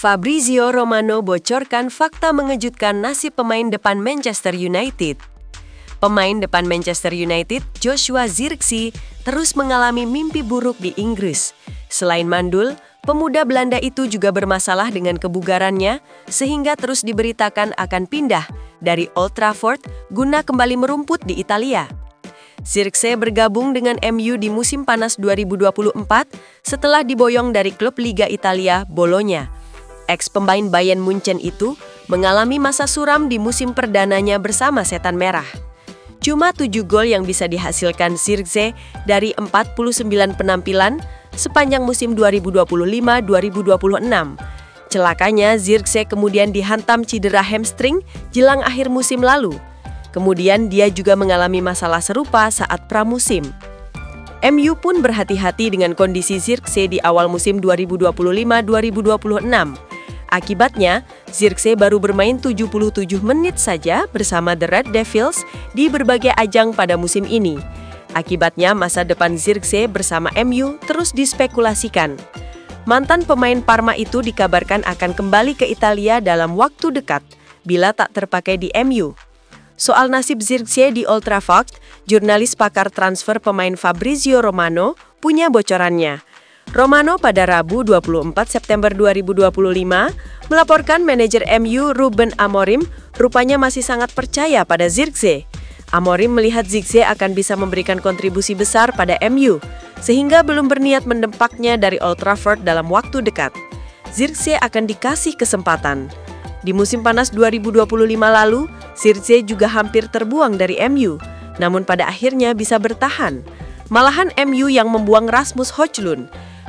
Fabrizio Romano bocorkan fakta mengejutkan nasib pemain depan Manchester United. Pemain depan Manchester United, Joshua Zirkzee, terus mengalami mimpi buruk di Inggris. Selain mandul, pemuda Belanda itu juga bermasalah dengan kebugarannya, sehingga terus diberitakan akan pindah dari Old Trafford guna kembali merumput di Italia. Zirkzee bergabung dengan MU di musim panas 2024 setelah diboyong dari klub Liga Italia, Bologna. Ex-pemain Bayern Munchen itu mengalami masa suram di musim perdananya bersama Setan Merah. Cuma 7 gol yang bisa dihasilkan Zirkzee dari 49 penampilan sepanjang musim 2025-2026. Celakanya, Zirkzee kemudian dihantam cedera hamstring jelang akhir musim lalu. Kemudian dia juga mengalami masalah serupa saat pramusim. MU pun berhati-hati dengan kondisi Zirkzee di awal musim 2025-2026. Akibatnya, Zirkzee baru bermain 77 menit saja bersama The Red Devils di berbagai ajang pada musim ini. Akibatnya, masa depan Zirkzee bersama MU terus dispekulasikan. Mantan pemain Parma itu dikabarkan akan kembali ke Italia dalam waktu dekat bila tak terpakai di MU. Soal nasib Zirkzee di Old Trafford, jurnalis pakar transfer pemain Fabrizio Romano punya bocorannya. Romano pada Rabu 24 September 2025 melaporkan manajer MU Ruben Amorim rupanya masih sangat percaya pada Zirkzee. Amorim melihat Zirkzee akan bisa memberikan kontribusi besar pada MU, sehingga belum berniat mendempaknya dari Old Trafford dalam waktu dekat. Zirkzee akan dikasih kesempatan. Di musim panas 2025 lalu, Zirkzee juga hampir terbuang dari MU, namun pada akhirnya bisa bertahan. Malahan MU yang membuang Rasmus Højlund.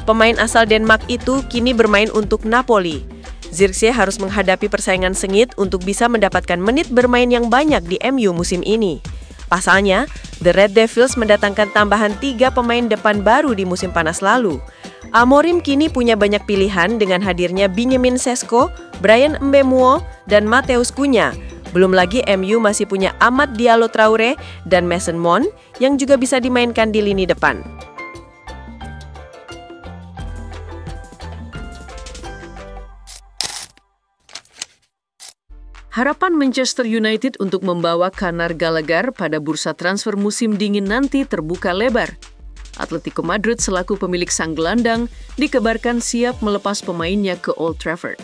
Pemain asal Denmark itu kini bermain untuk Napoli. Zirkzee harus menghadapi persaingan sengit untuk bisa mendapatkan menit bermain yang banyak di MU musim ini. Pasalnya, The Red Devils mendatangkan tambahan 3 pemain depan baru di musim panas lalu. Amorim kini punya banyak pilihan dengan hadirnya Benjamin Sesko, Bryan Mbeumo, dan Matheus Cunha. Belum lagi MU masih punya Amad Diallo Traore dan Mason Mount yang juga bisa dimainkan di lini depan. Harapan Manchester United untuk membawa Conor Gallagher pada bursa transfer musim dingin nanti terbuka lebar. Atletico Madrid selaku pemilik sang gelandang dikabarkan siap melepas pemainnya ke Old Trafford.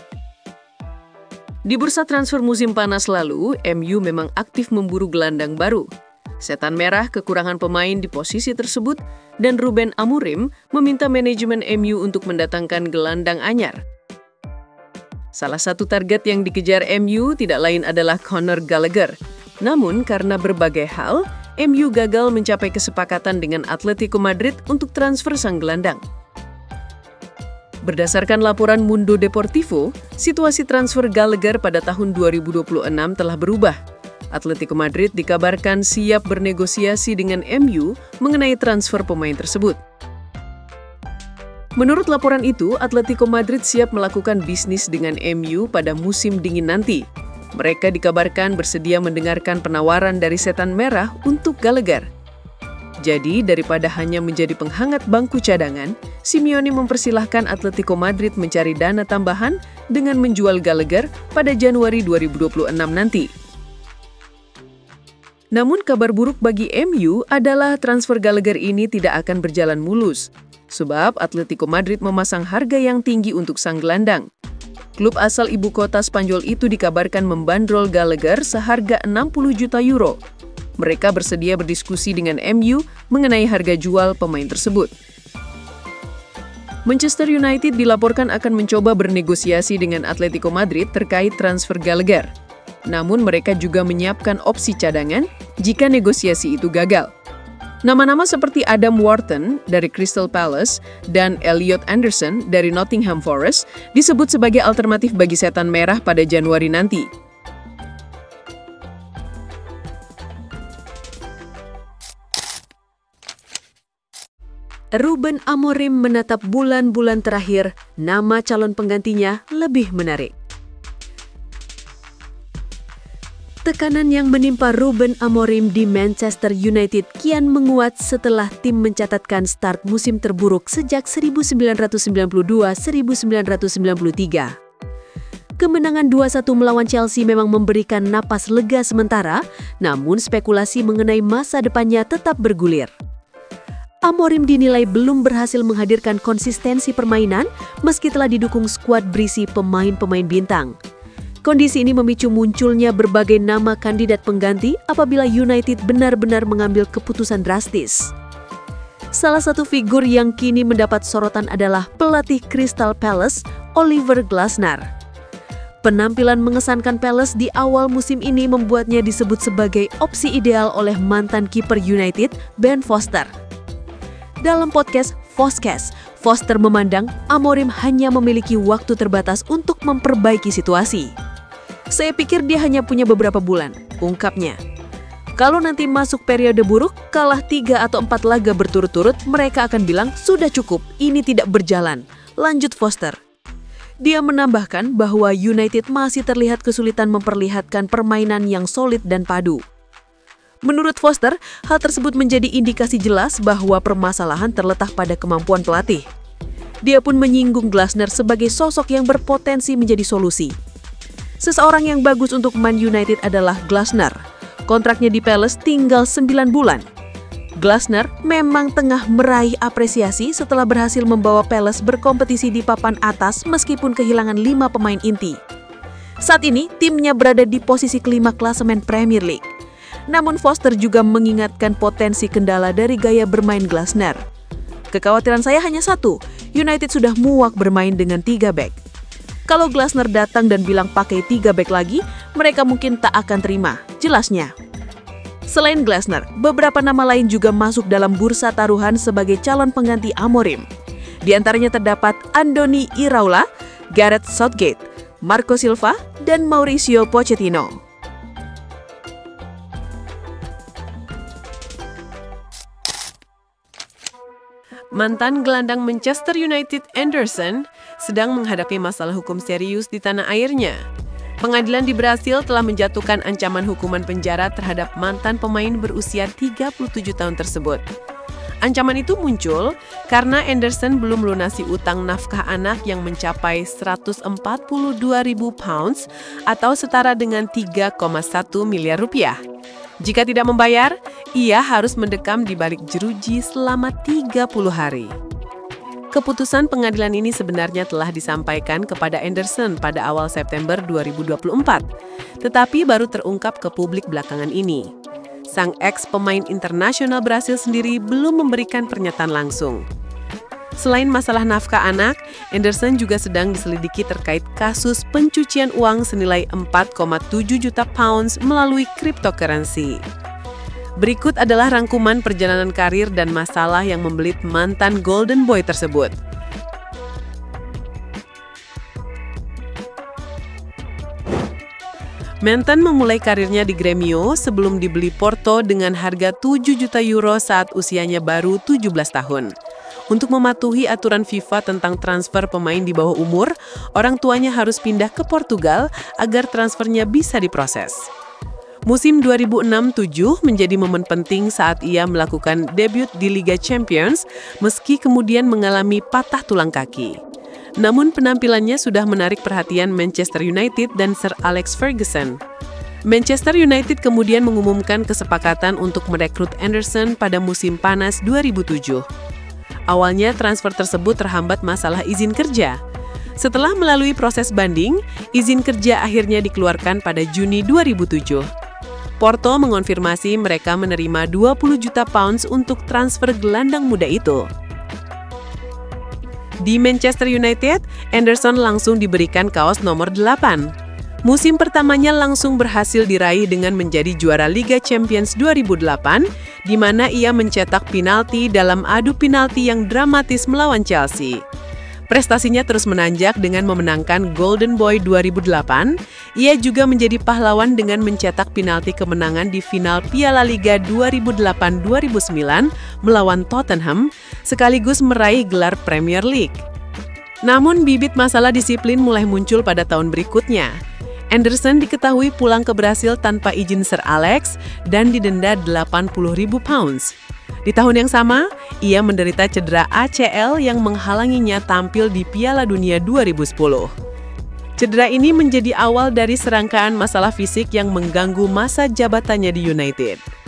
Di bursa transfer musim panas lalu, MU memang aktif memburu gelandang baru. Setan Merah kekurangan pemain di posisi tersebut dan Ruben Amorim meminta manajemen MU untuk mendatangkan gelandang anyar. Salah satu target yang dikejar MU tidak lain adalah Conor Gallagher. Namun karena berbagai hal, MU gagal mencapai kesepakatan dengan Atletico Madrid untuk transfer sang gelandang. Berdasarkan laporan Mundo Deportivo, situasi transfer Gallagher pada tahun 2026 telah berubah. Atletico Madrid dikabarkan siap bernegosiasi dengan MU mengenai transfer pemain tersebut. Menurut laporan itu, Atletico Madrid siap melakukan bisnis dengan MU pada musim dingin nanti. Mereka dikabarkan bersedia mendengarkan penawaran dari Setan Merah untuk Gallagher. Jadi, daripada hanya menjadi penghangat bangku cadangan, Simeone mempersilahkan Atletico Madrid mencari dana tambahan dengan menjual Gallagher pada Januari 2026 nanti. Namun kabar buruk bagi MU adalah transfer Gallagher ini tidak akan berjalan mulus. Sebab Atletico Madrid memasang harga yang tinggi untuk sang gelandang. Klub asal ibu kota Spanyol itu dikabarkan membandrol Gallagher seharga 60 juta euro. Mereka bersedia berdiskusi dengan MU mengenai harga jual pemain tersebut. Manchester United dilaporkan akan mencoba bernegosiasi dengan Atletico Madrid terkait transfer Gallagher. Namun mereka juga menyiapkan opsi cadangan jika negosiasi itu gagal. Nama-nama seperti Adam Wharton dari Crystal Palace dan Elliot Anderson dari Nottingham Forest disebut sebagai alternatif bagi Setan Merah pada Januari nanti. Ruben Amorim menatap bulan-bulan terakhir, nama calon penggantinya lebih menarik. Tekanan yang menimpa Ruben Amorim di Manchester United kian menguat setelah tim mencatatkan start musim terburuk sejak 1992-1993. Kemenangan 2-1 melawan Chelsea memang memberikan napas lega sementara, namun spekulasi mengenai masa depannya tetap bergulir. Amorim dinilai belum berhasil menghadirkan konsistensi permainan meski telah didukung skuad berisi pemain-pemain bintang. Kondisi ini memicu munculnya berbagai nama kandidat pengganti apabila United benar-benar mengambil keputusan drastis. Salah satu figur yang kini mendapat sorotan adalah pelatih Crystal Palace, Oliver Glasner. Penampilan mengesankan Palace di awal musim ini membuatnya disebut sebagai opsi ideal oleh mantan kiper United, Ben Foster. Dalam podcast Foscast, Foster memandang Amorim hanya memiliki waktu terbatas untuk memperbaiki situasi. "Saya pikir dia hanya punya beberapa bulan," ungkapnya. "Kalau nanti masuk periode buruk, kalah 3 atau 4 laga berturut-turut, mereka akan bilang, sudah cukup, ini tidak berjalan," lanjut Foster. Dia menambahkan bahwa United masih terlihat kesulitan memperlihatkan permainan yang solid dan padu. Menurut Foster, hal tersebut menjadi indikasi jelas bahwa permasalahan terletak pada kemampuan pelatih. Dia pun menyinggung Glasner sebagai sosok yang berpotensi menjadi solusi. Seseorang yang bagus untuk Man United adalah Glasner. Kontraknya di Palace tinggal 9 bulan. Glasner memang tengah meraih apresiasi setelah berhasil membawa Palace berkompetisi di papan atas meskipun kehilangan 5 pemain inti. Saat ini, timnya berada di posisi kelima klasemen Premier League. Namun Foster juga mengingatkan potensi kendala dari gaya bermain Glasner. "Kekhawatiran saya hanya satu, United sudah muak bermain dengan 3 bek. Kalau Glasner datang dan bilang pakai 3 bek lagi, mereka mungkin tak akan terima," jelasnya. Selain Glasner, beberapa nama lain juga masuk dalam bursa taruhan sebagai calon pengganti Amorim. Di antaranya terdapat Andoni Iraola, Gareth Southgate, Marco Silva, dan Mauricio Pochettino. Mantan gelandang Manchester United Anderson sedang menghadapi masalah hukum serius di tanah airnya. Pengadilan di Brasil telah menjatuhkan ancaman hukuman penjara terhadap mantan pemain berusia 37 tahun tersebut. Ancaman itu muncul karena Anderson belum melunasi utang nafkah anak yang mencapai 142.000 pounds atau setara dengan 3,1 miliar rupiah. Jika tidak membayar, ia harus mendekam di balik jeruji selama 30 hari. Keputusan pengadilan ini sebenarnya telah disampaikan kepada Anderson pada awal September 2024, tetapi baru terungkap ke publik belakangan ini. Sang ex-pemain internasional Brasil sendiri belum memberikan pernyataan langsung. Selain masalah nafkah anak, Anderson juga sedang diselidiki terkait kasus pencucian uang senilai 4,7 juta pounds melalui cryptocurrency. Berikut adalah rangkuman perjalanan karir dan masalah yang membelit mantan Golden Boy tersebut. Mantan memulai karirnya di Grêmio sebelum dibeli Porto dengan harga 7 juta euro saat usianya baru 17 tahun. Untuk mematuhi aturan FIFA tentang transfer pemain di bawah umur, orang tuanya harus pindah ke Portugal agar transfernya bisa diproses. Musim 2006-07 menjadi momen penting saat ia melakukan debut di Liga Champions, meski kemudian mengalami patah tulang kaki. Namun penampilannya sudah menarik perhatian Manchester United dan Sir Alex Ferguson. Manchester United kemudian mengumumkan kesepakatan untuk merekrut Anderson pada musim panas 2007. Awalnya transfer tersebut terhambat masalah izin kerja. Setelah melalui proses banding, izin kerja akhirnya dikeluarkan pada Juni 2007. Porto mengonfirmasi mereka menerima 20 juta pounds untuk transfer gelandang muda itu. Di Manchester United, Anderson langsung diberikan kaos nomor 8. Musim pertamanya langsung berhasil diraih dengan menjadi juara Liga Champions 2008, di mana ia mencetak penalti dalam adu penalti yang dramatis melawan Chelsea. Prestasinya terus menanjak dengan memenangkan Golden Boy 2008. Ia juga menjadi pahlawan dengan mencetak penalti kemenangan di final Piala Liga 2008-2009 melawan Tottenham, sekaligus meraih gelar Premier League. Namun bibit masalah disiplin mulai muncul pada tahun berikutnya. Anderson diketahui pulang ke Brasil tanpa izin Sir Alex dan didenda 80.000 pounds. Di tahun yang sama, ia menderita cedera ACL yang menghalanginya tampil di Piala Dunia 2010. Cedera ini menjadi awal dari serangkaian masalah fisik yang mengganggu masa jabatannya di United.